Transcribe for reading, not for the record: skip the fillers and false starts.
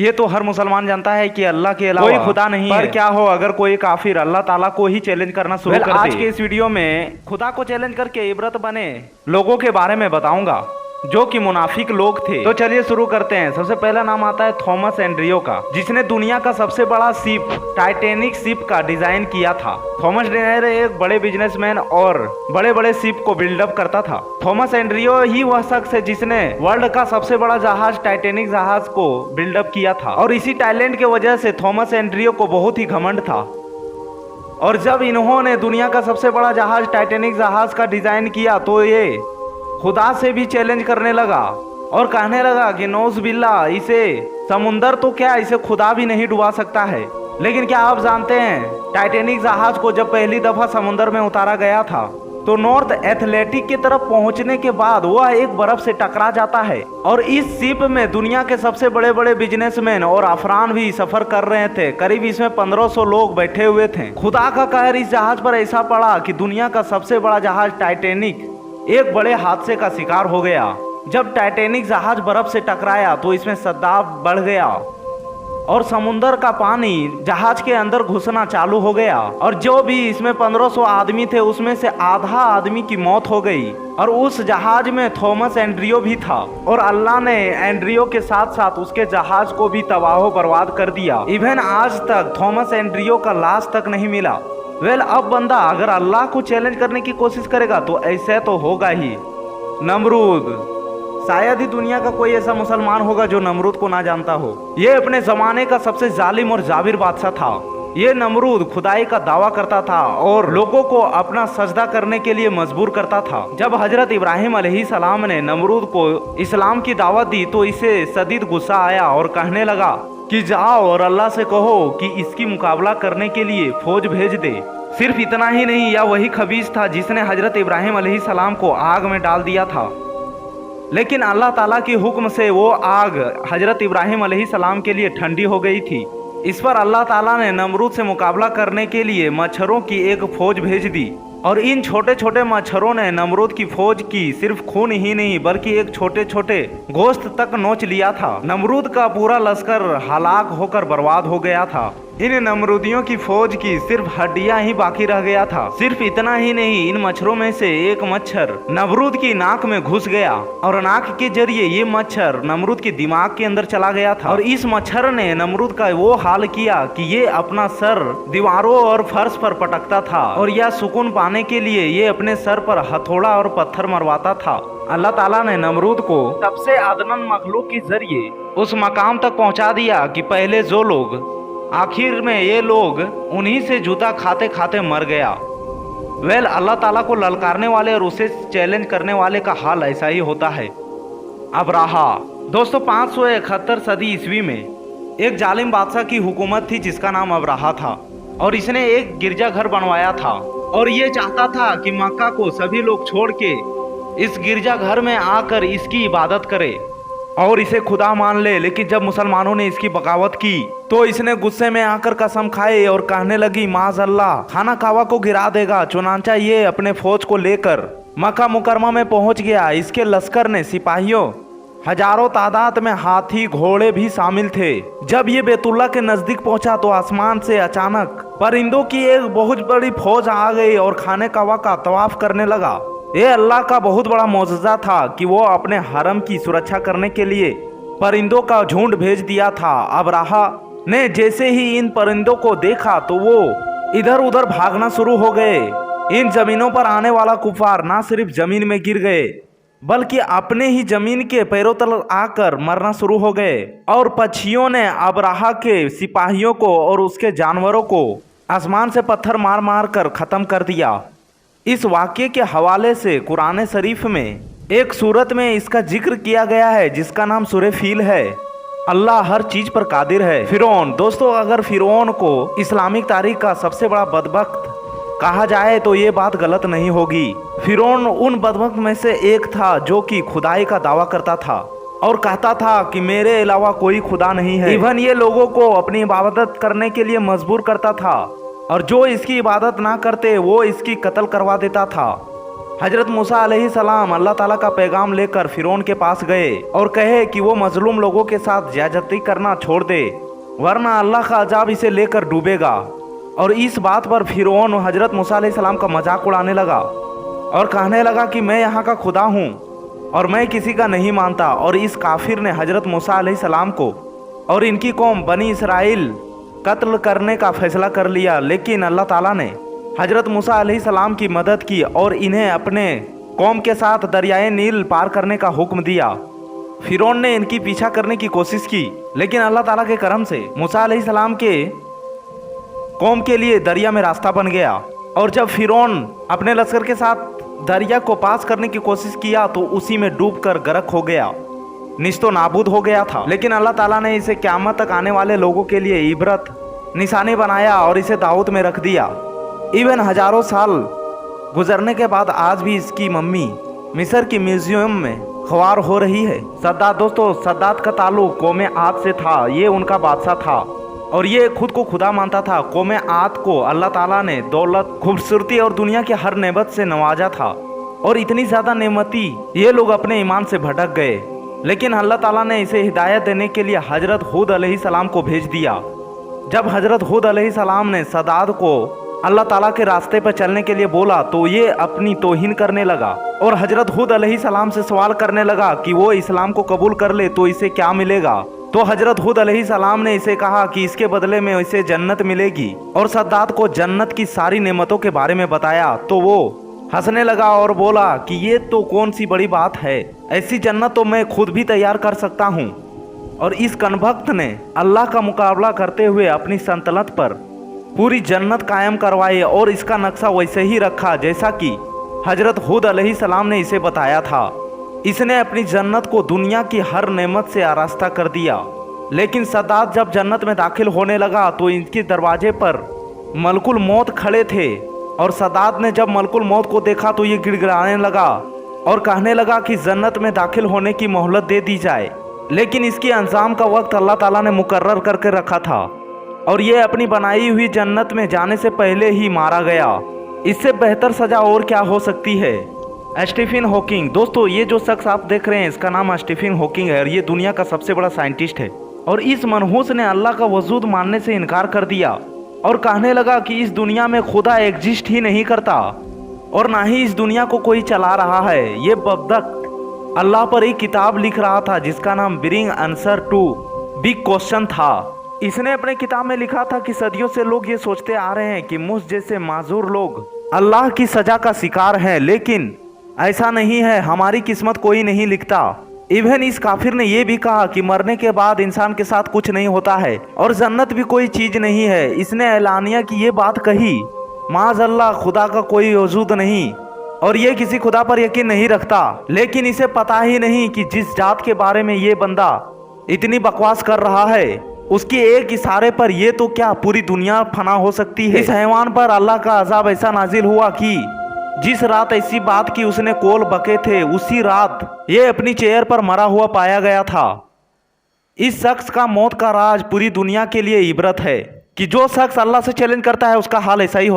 ये तो हर मुसलमान जानता है कि अल्लाह के अलावा कोई खुदा नहीं है। पर क्या हो अगर कोई काफिर अल्लाह ताला को ही चैलेंज करना शुरू कर दे। आज के इस वीडियो में खुदा को चैलेंज करके इबरत बने लोगों के बारे में बताऊंगा जो कि मुनाफिक लोग थे। तो चलिए शुरू करते हैं। सबसे पहला नाम आता है थॉमस एंड्रियो का, जिसने दुनिया का सबसे बड़ा शिप टाइटैनिक शिप का डिजाइन किया था। थॉमस एंड्रियो एक बड़े बिजनेसमैन और बड़े बड़े शिप को बिल्डअप करता था। थॉमस एंड्रियो ही वह शख्स है जिसने वर्ल्ड का सबसे बड़ा जहाज टाइटैनिक जहाज को बिल्डअप किया था, और इसी टैलेंट के वजह से थॉमस एंड्रियो को बहुत ही घमंड था। और जब इन्होंने दुनिया का सबसे बड़ा जहाज टाइटैनिक जहाज का डिजाइन किया तो ये खुदा से भी चैलेंज करने लगा और कहने लगा कि नौज बिल्ला, इसे समुंदर तो क्या, इसे खुदा भी नहीं डुबा सकता है। लेकिन क्या आप जानते हैं, टाइटैनिक जहाज को जब पहली दफा समुंदर में उतारा गया था तो नॉर्थ एथलेटिक की तरफ पहुंचने के बाद वह एक बर्फ से टकरा जाता है, और इस शिप में दुनिया के सबसे बड़े बड़े बिजनेसमैन और अफरान भी सफर कर रहे थे। करीब इसमें 1500 लोग बैठे हुए थे। खुदा का कहर इस जहाज पर ऐसा पड़ा कि दुनिया का सबसे बड़ा जहाज टाइटैनिक एक बड़े हादसे का शिकार हो गया। जब टाइटैनिक जहाज बर्फ से टकराया तो इसमें सद्दाब बढ़ गया और समुंदर का पानी जहाज के अंदर घुसना चालू हो गया, और जो भी इसमें 1500 आदमी थे उसमें से आधा आदमी की मौत हो गई। और उस जहाज में थॉमस एंड्रियो भी था, और अल्लाह ने एंड्रियो के साथ साथ उसके जहाज को भी तबाह बर्बाद कर दिया। इवन आज तक थॉमस एंड्रियो का लाश तक नहीं मिला। अब बंदा अगर अल्लाह को चैलेंज करने की कोशिश करेगा तो ऐसे तो होगा ही। नमरूद, शायद ही दुनिया का कोई ऐसा मुसलमान होगा जो नमरूद को ना जानता हो। ये अपने जमाने का सबसे जालिम और जाबिर बादशाह था। ये नमरूद खुदाई का दावा करता था और लोगों को अपना सजदा करने के लिए मजबूर करता था। जब हजरत इब्राहिम अलैहिस्सलाम ने नमरूद को इस्लाम की दावत दी तो इसे शदीद गुस्सा आया और कहने लगा कि जाओ और अल्लाह से कहो कि इसकी मुकाबला करने के लिए फौज भेज दे। सिर्फ इतना ही नहीं, यह वही खबीस था जिसने हजरत इब्राहिम अलैहिस्सलाम को आग में डाल दिया था। लेकिन अल्लाह ताला के हुक्म से वो आग हजरत इब्राहिम अलैहिस्सलाम के लिए ठंडी हो गई थी। इस पर अल्लाह ताला ने नमरूद से मुकाबला करने के लिए मच्छरों की एक फौज भेज दी, और इन छोटे छोटे मच्छरों ने नमरूद की फौज की सिर्फ खून ही नहीं बल्कि एक छोटे छोटे गोश्त तक नोच लिया था। नमरूद का पूरा लश्कर हलाक होकर बर्बाद हो गया था। इन नमरूदियों की फौज की सिर्फ हड्डियां ही बाकी रह गया था। सिर्फ इतना ही नहीं, इन मच्छरों में से एक मच्छर नमरूद की नाक में घुस गया और नाक के जरिए ये मच्छर नमरूद के दिमाग के अंदर चला गया था, और इस मच्छर ने नमरूद का वो हाल किया कि ये अपना सर दीवारों और फर्श पर पटकता था, और यह सुकून पाने के लिए ये अपने सर पर हथौड़ा और पत्थर मरवाता था। अल्लाह ताला ने नमरूद को सबसे अदनन मखलूक के जरिए उस मकाम तक पहुंचा दिया कि पहले जो लोग, आखिर में ये लोग उन्हीं से जूता खाते खाते मर गया। अल्लाह ताला को ललकारने वाले और उसे चैलेंज करने वाले का हाल ऐसा ही होता है। अबराहा, दोस्तों 571 सदी ईस्वी में एक जालिम बादशाह की हुकूमत थी जिसका नाम अबराहा था, और इसने एक गिरजाघर बनवाया था, और ये चाहता था कि मक्का को सभी लोग छोड़ के इस गिरजाघर में आकर इसकी इबादत करे और इसे खुदा मान ले। लेकिन जब मुसलमानों ने इसकी बगावत की तो इसने गुस्से में आकर कसम खाए और कहने लगी माज अल्लाह, खाना कावा को गिरा देगा। चुनांचा ये अपने फौज को लेकर मक्का मुकरमा में पहुंच गया। इसके लश्कर ने सिपाहियों हजारों तादाद में हाथी घोड़े भी शामिल थे। जब ये बैतुल्ला के नजदीक पहुंचा तो आसमान से अचानक परिंदों की एक बहुत बड़ी फौज आ गई और खाने कावा का तवाफ करने लगा। ये अल्लाह का बहुत बड़ा मौजज़ा था कि वो अपने हरम की सुरक्षा करने के लिए परिंदों का झुंड भेज दिया था। अबराहा ने जैसे ही इन परिंदों को देखा तो वो इधर उधर भागना शुरू हो गए। इन जमीनों पर आने वाला कुफार ना सिर्फ जमीन में गिर गए बल्कि अपने ही जमीन के पैरों तले आकर मरना शुरू हो गए, और पक्षियों ने अबराहा के सिपाहियों को और उसके जानवरों को आसमान से पत्थर मार मार कर खत्म कर दिया। इस वाक़े के हवाले से कुरान शरीफ में एक सूरत में इसका जिक्र किया गया है जिसका नाम सूरह फील है। अल्लाह हर चीज पर कादिर है। फिरौन, दोस्तों अगर फिरौन को इस्लामिक तारीख का सबसे बड़ा बदबख्त कहा जाए तो ये बात गलत नहीं होगी। फिरौन उन बदबख्त में से एक था जो कि खुदाई का दावा करता था और कहता था कि मेरे अलावा कोई खुदा नहीं है। इवन ये लोगों को अपनी इबादत करने के लिए मजबूर करता था, और जो इसकी इबादत ना करते वो इसकी कत्ल करवा देता था। हजरत मूसा अलैहिस्सलाम अल्लाह ताला का पैगाम लेकर फिरौन के पास गए और कहे कि वो मजलूम लोगों के साथ ज्यादती करना छोड़ दे, वरना अल्लाह का अजाब इसे लेकर डूबेगा। और इस बात पर फिरौन हजरत मूसा अलैहिस्सलाम का मजाक उड़ाने लगा और कहने लगा कि मैं यहाँ का खुदा हूँ और मैं किसी का नहीं मानता। और इस काफिर ने हजरत मूसा अलैहिस्सलाम को और इनकी कौम बनी इसराइल कत्ल करने का फैसला कर लिया। लेकिन अल्लाह ताला ने हजरत मूसा अलैहिस्सलाम की मदद की और इन्हें अपने कौम के साथ दरियाए नील पार करने का हुक्म दिया। फिरौन ने इनकी पीछा करने की कोशिश की, लेकिन अल्लाह ताला के करम से मूसा अलैहिस्सलाम के कौम के लिए दरिया में रास्ता बन गया। और जब फिरौन अपने लश्कर के साथ दरिया को पास करने की कोशिश किया तो उसी में डूबकर गर्क हो गया, निस्तो नाबूद हो गया था। लेकिन अल्लाह ताला ने इसे क़यामत तक आने वाले लोगों के लिए इबरत निशानी बनाया और इसे दाऊद में रख दिया। इवन हजारों साल गुजरने के बाद आज भी इसकी मम्मी मिस्र की म्यूजियम में ख्वार हो रही है। सद्दात, दोस्तों सद्दात का ताल्लुक कौमे आद से था। ये उनका बादशाह था और ये खुद को खुदा मानता था। कौमे आद को अल्लाह ताला ने दौलत, खूबसूरती और दुनिया की हर नेमत से नवाजा था और इतनी ज़्यादा नेमती ये लोग अपने ईमान से भटक गए। लेकिन अल्लाह ताला ने इसे हिदायत देने के लिए हजरत हूद अलैहिस्सलाम को भेज दिया। जब हजरत हूद अलैहिस्सलाम ने सद्दात को अल्लाह ताला के रास्ते पर चलने के लिए बोला तो ये अपनी तौहीन करने लगा और हजरत हूद अलैहिस्सलाम से सवाल करने लगा कि वो इस्लाम को कबूल कर ले तो इसे क्या मिलेगा। तो हजरत हूद अलैहिस्सलाम ने इसे कहा कि इसके बदले में इसे जन्नत मिलेगी और सद्दात को जन्नत की सारी नेमतों के बारे में बताया। तो वो हंसने लगा और बोला कि ये तो कौन सी बड़ी बात है, ऐसी जन्नत तो मैं खुद भी तैयार कर सकता हूँ। और इस कनभक्त ने अल्लाह का मुकाबला करते हुए अपनी सल्तनत पर पूरी जन्नत कायम करवाई और इसका नक्शा वैसे ही रखा जैसा कि हजरत हूद अलैहिस्सलाम ने इसे बताया था। इसने अपनी जन्नत को दुनिया की हर नेमत से आरास्ता कर दिया। लेकिन सद्दात जब जन्नत में दाखिल होने लगा तो इनके दरवाजे पर मलकुल मौत खड़े थे और सद्दात ने जब मलकुल मौत को देखा तो ये गिड़गिड़ाने लगा और कहने लगा कि जन्नत में दाखिल होने की मोहलत दे दी जाए। लेकिन इसके अंजाम का वक्त अल्लाह ताला ने मुकर्रर करके रखा था और ये अपनी बनाई हुई जन्नत में जाने से पहले ही मारा गया। इससे बेहतर सजा और क्या हो सकती है। स्टीफन हॉकिंग, दोस्तों ये जो शख्स आप देख रहे हैं इसका नाम स्टीफन हॉकिंग है और ये दुनिया का सबसे बड़ा साइंटिस्ट है। और इस मनहूस ने अल्लाह का वजूद मानने से इनकार कर दिया और कहने लगा कि इस दुनिया में खुदा एग्जिस्ट ही नहीं करता और ना ही इस दुनिया को कोई चला रहा है। ये बदबख्त अल्लाह पर एक किताब लिख रहा था जिसका नाम bring answer to big question था। इसने अपने किताब में लिखा था कि सदियों से लोग ये सोचते आ रहे हैं कि मुझ जैसे माजूर लोग अल्लाह की सजा का शिकार हैं, लेकिन ऐसा नहीं है, हमारी किस्मत कोई नहीं लिखता। इवन इस काफिर ने यह भी कहा कि मरने के बाद इंसान के साथ कुछ नहीं होता है और जन्नत भी कोई चीज नहीं है। इसने ऐलानिया की ये बात कही, माज़अल्लाह खुदा का कोई वजूद नहीं और ये किसी खुदा पर यकीन नहीं रखता। लेकिन इसे पता ही नहीं कि जिस जात के बारे में ये बंदा इतनी बकवास कर रहा है उसके एक इशारे पर ये तो क्या पूरी दुनिया फना हो सकती है। इस हैवान पर अल्लाह का अजाब ऐसा नाजिल हुआ कि जिस रात ऐसी बात की उसने कोल बके थे उसी रात ये अपनी चेयर पर मरा हुआ पाया गया था। इस शख्स का मौत का राज पूरी दुनिया के लिए इबरत है कि जो शख्स अल्लाह से चैलेंज करता है उसका हाल ऐसा ही होता है।